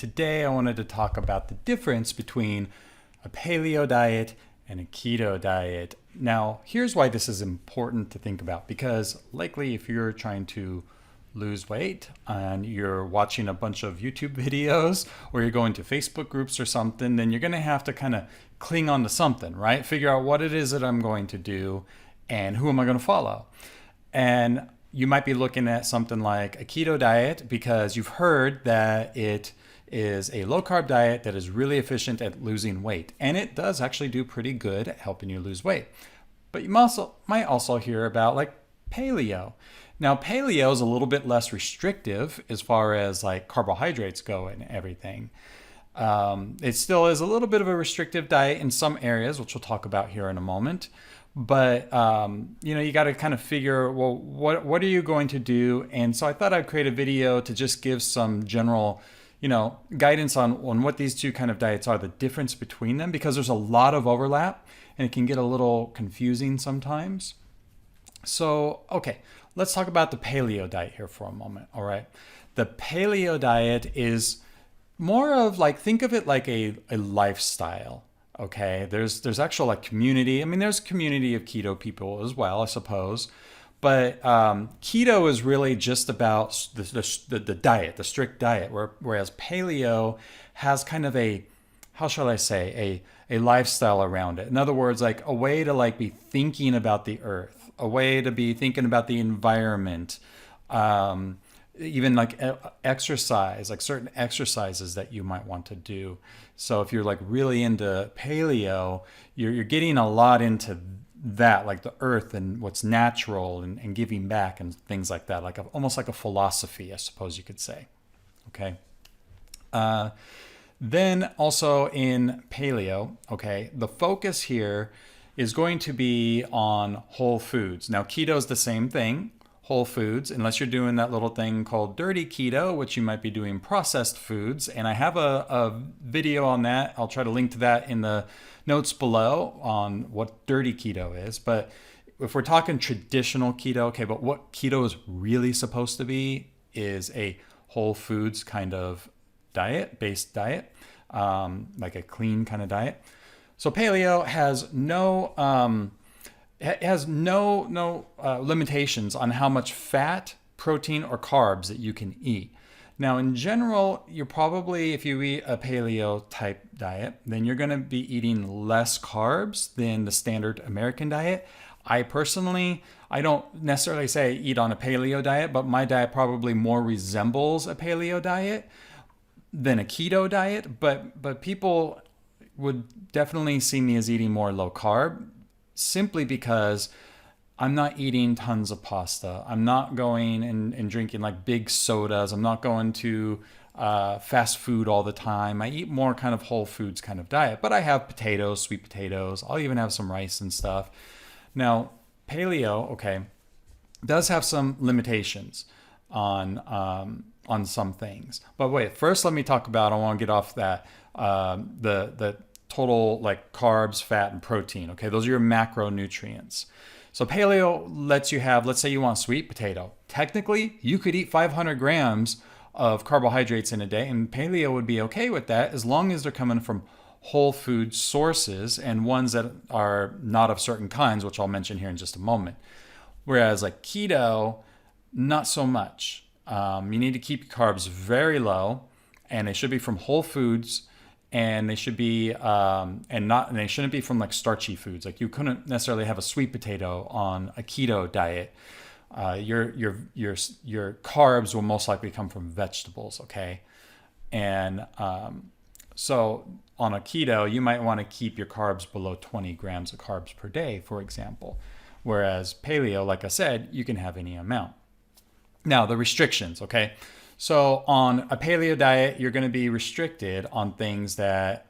today I wanted to talk about the difference between a paleo diet and a keto diet. Now, here's why this is important to think about, because likely if you're trying to lose weight and you're watching a bunch of YouTube videos or you're going to Facebook groups or something, then you're going to have to kind of cling on to something, right? Figure out what it is that I'm going to do and who am I going to follow. And you might be looking at something like a keto diet because you've heard that it is a low carb diet that is really efficient at losing weight. And it does actually do pretty good at helping you lose weight. But you might also hear about like paleo. Now, paleo is a little bit less restrictive as far as like carbohydrates go and everything. It still is a little bit of a restrictive diet in some areas, which we'll talk about here in a moment. But, you got to kind of figure, well, what are you going to do? And so I thought I'd create a video to just give some general, guidance on what these two kind of diets are, the difference between them, because there's a lot of overlap and it can get a little confusing sometimes. So, okay, let's talk about the paleo diet here for a moment. All right. The paleo diet is more of like, think of it like a lifestyle. Okay, there's actual like community. I mean, there's community of keto people as well, I suppose. But keto is really just about the diet, the strict diet, whereas paleo has kind of a, how shall I say, a lifestyle around it. In other words, like a way to like be thinking about the earth, a way to be thinking about the environment, even like exercise, like certain exercises that you might want to do. So if you're like really into paleo, you're getting a lot into that, like the earth and what's natural and giving back and things like that, like almost like a philosophy, I suppose you could say. Okay. Then also in paleo, okay, the focus here is going to be on whole foods. Now, keto is the same thing. Whole foods, unless you're doing that little thing called dirty keto, which you might be doing processed foods. And I have a video on that. I'll try to link to that in the notes below on what dirty keto is. But if we're talking traditional keto, okay, but what keto is really supposed to be is a whole foods kind of based diet, like a clean kind of diet. So paleo has no limitations on how much fat, protein, or carbs that you can eat. Now, in general, you're probably, if you eat a paleo type diet, then you're going to be eating less carbs than the standard American diet. I don't necessarily say I eat on a paleo diet, but my diet probably more resembles a paleo diet than a keto diet. But people would definitely see me as eating more low carb, simply because I'm not eating tons of pasta. I'm not going and drinking like big sodas. I'm not going to fast food all the time. I eat more kind of whole foods kind of diet, but I have potatoes, sweet potatoes. I'll even have some rice and stuff. Now, paleo, okay, does have some limitations on some things. But wait, first let me talk about, I want to get off that, the total like carbs, fat, and protein. Okay, those are your macronutrients. So paleo lets you have, let's say you want sweet potato. Technically, you could eat 500 grams of carbohydrates in a day, and paleo would be okay with that as long as they're coming from whole food sources and ones that are not of certain kinds, which I'll mention here in just a moment. Whereas like keto, not so much. You need to keep your carbs very low, and they should be from whole foods. And they should be, and they shouldn't be from like starchy foods. Like you couldn't necessarily have a sweet potato on a keto diet. Your carbs will most likely come from vegetables. Okay, and so on a keto, you might want to keep your carbs below 20 grams of carbs per day, for example. Whereas paleo, like I said, you can have any amount. Now the restrictions. Okay. So on a paleo diet, you're going to be restricted on things that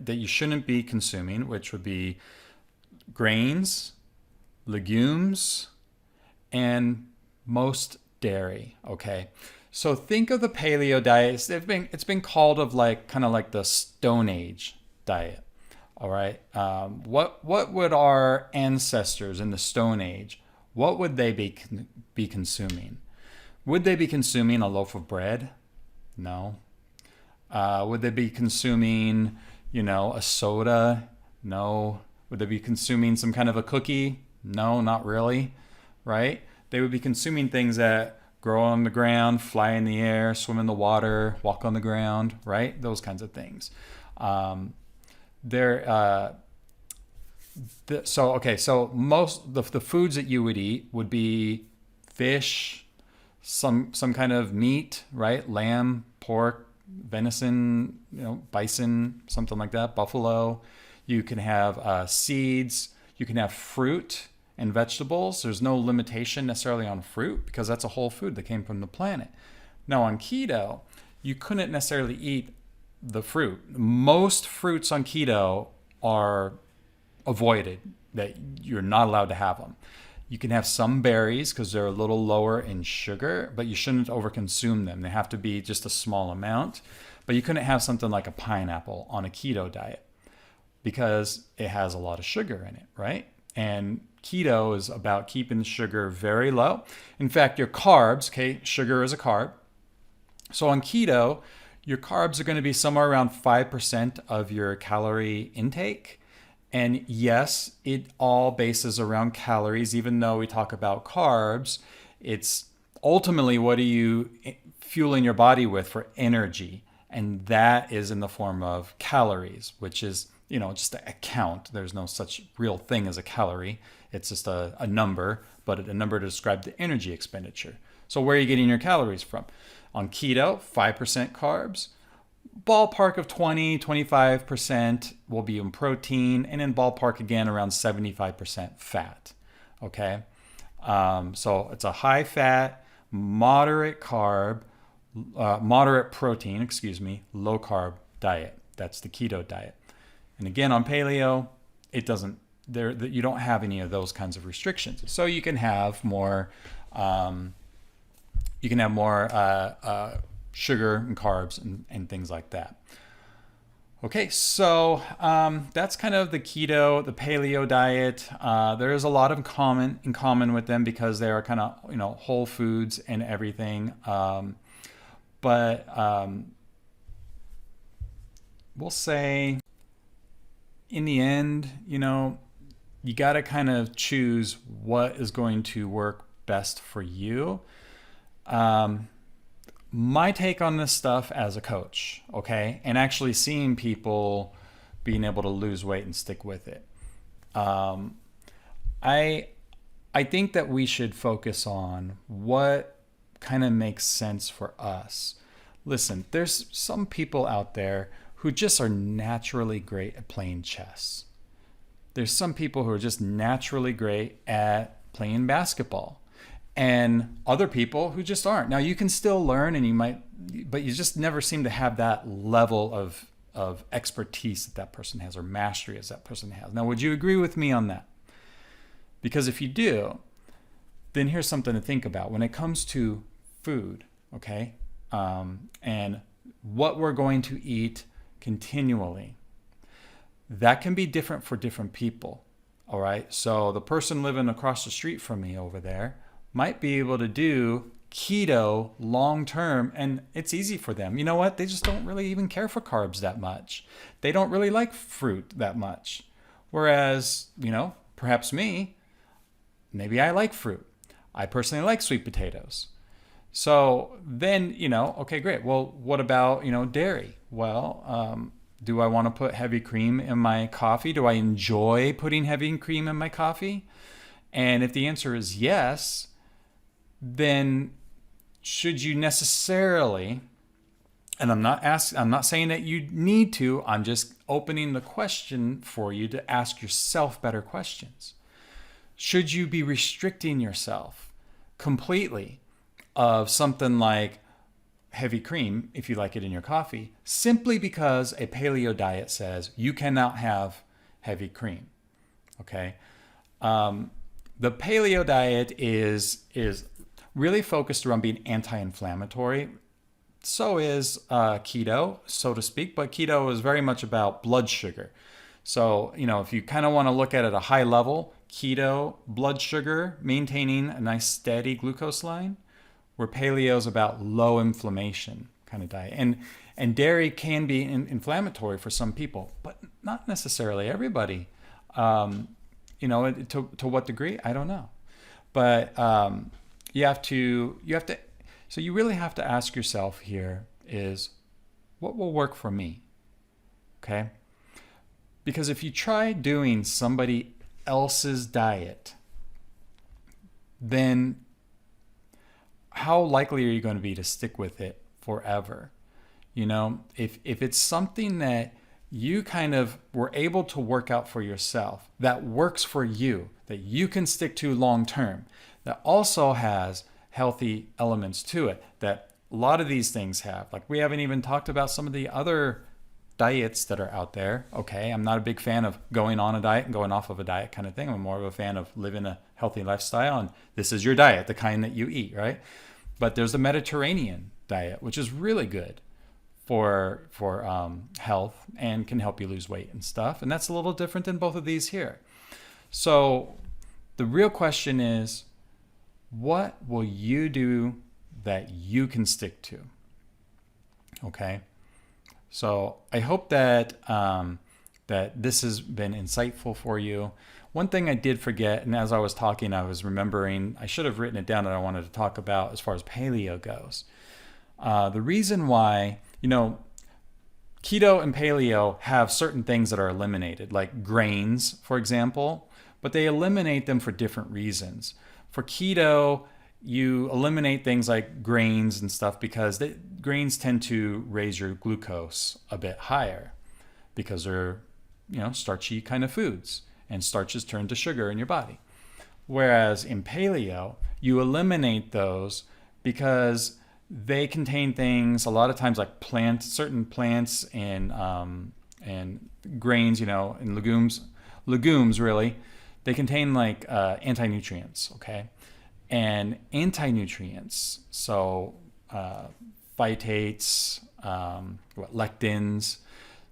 you shouldn't be consuming, which would be grains, legumes, and most dairy. Okay, so think of the paleo diet. It's been called of like kind of like the Stone Age diet. All right, what would our ancestors in the Stone Age, what would they be consuming? Would they be consuming a loaf of bread? No. Would they be consuming, a soda? No. Would they be consuming some kind of a cookie? No, not really, right? They would be consuming things that grow on the ground, fly in the air, swim in the water, walk on the ground, right? Those kinds of things. They're so most the foods that you would eat would be fish, some kind of meat, right? Lamb, pork, venison, bison, something like that, buffalo. You can have seeds. You can have fruit and vegetables. There's no limitation necessarily on fruit because that's a whole food that came from the planet. Now on keto, you couldn't necessarily eat the fruit. Most fruits on keto are avoided, that you're not allowed to have them. You can have some berries because they're a little lower in sugar, but you shouldn't overconsume them. They have to be just a small amount. But you couldn't have something like a pineapple on a keto diet because it has a lot of sugar in it, right? And keto is about keeping the sugar very low. In fact, your carbs, okay, sugar is a carb. So on keto, your carbs are going to be somewhere around 5% of your calorie intake. And yes, it all bases around calories, even though we talk about carbs. It's ultimately, what are you fueling your body with for energy? And that is in the form of calories, which is, just a count. There's no such real thing as a calorie. It's just a number, but a number to describe the energy expenditure. So where are you getting your calories from? On keto, 5% carbs. Ballpark of 20-25% will be in protein, and in ballpark again around 75% fat. Okay, so it's a high fat, moderate carb, moderate protein, low carb diet. That's the keto diet. And again, on paleo, it doesn't. You don't have any of those kinds of restrictions. So you can have more. Sugar and carbs and things like that. Okay, so that's kind of the keto, the paleo diet. There is a lot in common with them because they are kind of whole foods and everything. But we'll say in the end, you got to kind of choose what is going to work best for you. My take on this stuff as a coach, okay, and actually seeing people being able to lose weight and stick with it. I think that we should focus on what kind of makes sense for us. Listen, there's some people out there who just are naturally great at playing chess. There's some people who are just naturally great at playing basketball. And other people who just aren't. Now you can still learn, but you just never seem to have that level of expertise that person has, or mastery as that person has. Now, would you agree with me on that? Because if you do, then here's something to think about when it comes to food, okay? And what we're going to eat continually. That can be different for different people, all right? So the person living across the street from me over there might be able to do keto long term, and it's easy for them. You know what? They just don't really even care for carbs that much. They don't really like fruit that much. Whereas, perhaps me, maybe I like fruit. I personally like sweet potatoes. So then, okay, great. Well, what about, dairy? Well, do I want to put heavy cream in my coffee? Do I enjoy putting heavy cream in my coffee? And if the answer is yes, then should you necessarily, and I'm not saying that you need to, I'm just opening the question for you to ask yourself better questions. Should you be restricting yourself completely of something like heavy cream, if you like it in your coffee, simply because a paleo diet says you cannot have heavy cream? Okay. The paleo diet is really focused around being anti-inflammatory. So is keto, so to speak, but keto is very much about blood sugar. So, if you kind of want to look at it at a high level, keto, blood sugar, maintaining a nice steady glucose line, where paleo is about low inflammation kind of diet. And dairy can be inflammatory for some people, but not necessarily everybody. To what degree, I don't know. But you have to, so you really have to ask yourself here is, what will work for me? Okay? Because if you try doing somebody else's diet, then how likely are you going to be to stick with it forever? If it's something that you kind of were able to work out for yourself, that works for you, that you can stick to long term, that also has healthy elements to it, that a lot of these things have. Like, we haven't even talked about some of the other diets that are out there. Okay, I'm not a big fan of going on a diet and going off of a diet kind of thing. I'm more of a fan of living a healthy lifestyle, and this is your diet, the kind that you eat, right? But there's the Mediterranean diet, which is really good for health and can help you lose weight and stuff. And that's a little different than both of these here. So the real question is, what will you do that you can stick to? Okay. So I hope that that this has been insightful for you. One thing I did forget, and as I was talking, I was remembering, I should have written it down that I wanted to talk about as far as paleo goes. The reason why, keto and paleo have certain things that are eliminated, like grains, for example, but they eliminate them for different reasons. For keto, you eliminate things like grains and stuff because grains tend to raise your glucose a bit higher because they're, starchy kind of foods, and starches turn to sugar in your body. Whereas in paleo, you eliminate those because they contain things a lot of times like certain plants and grains, and legumes really, they contain like anti-nutrients, okay? And anti-nutrients, so phytates, lectins,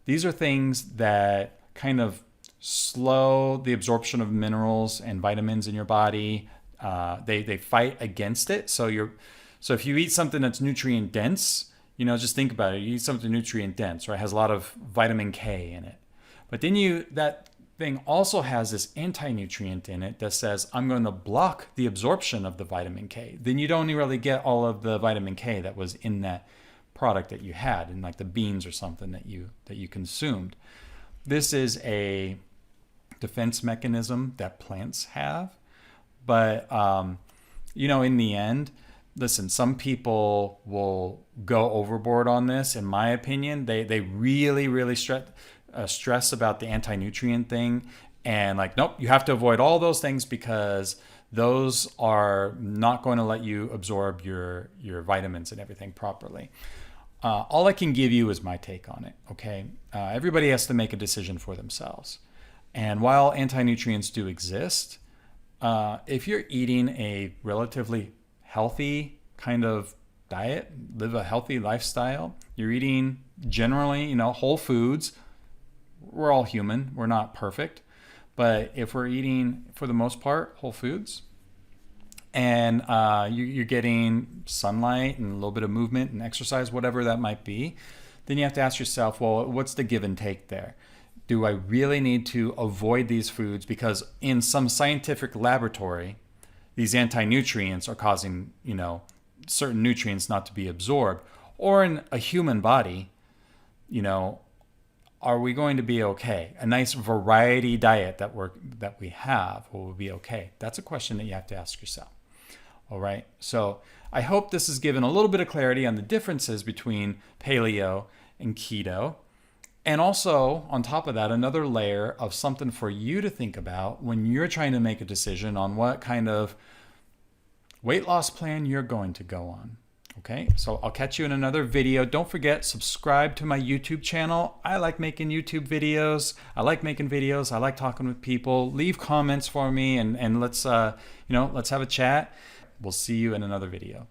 these are things that kind of slow the absorption of minerals and vitamins in your body. They fight against it. So if you eat something that's nutrient dense, just think about it. You eat something nutrient dense, right? It has a lot of vitamin K in it. But then that thing also has this anti-nutrient in it that says, I'm going to block the absorption of the vitamin K. Then you don't really get all of the vitamin K that was in that product that you had, in like the beans or something that you consumed. This is a defense mechanism that plants have. But, in the end, listen, some people will go overboard on this. In my opinion, they really, really stress about the anti-nutrient thing, and like, nope, you have to avoid all those things because those are not going to let you absorb your vitamins and everything properly. All I can give you is my take on it, okay? Everybody has to make a decision for themselves. And while anti-nutrients do exist, if you're eating a relatively healthy kind of diet, live a healthy lifestyle, you're eating generally, whole foods. We're all human. We're not perfect. But if we're eating, for the most part, whole foods, and you're getting sunlight and a little bit of movement and exercise, whatever that might be, then you have to ask yourself, well, what's the give and take there? Do I really need to avoid these foods because in some scientific laboratory, these anti-nutrients are causing, certain nutrients not to be absorbed? Or in a human body, are we going to be okay? A nice variety diet that we have, will we be okay? That's a question that you have to ask yourself. All right. So I hope this has given a little bit of clarity on the differences between paleo and keto. And also, on top of that, another layer of something for you to think about when you're trying to make a decision on what kind of weight loss plan you're going to go on. Okay, so I'll catch you in another video. Don't forget, subscribe to my YouTube channel. I like making YouTube videos. I like making videos. I like talking with people. Leave comments for me and let's have a chat. We'll see you in another video.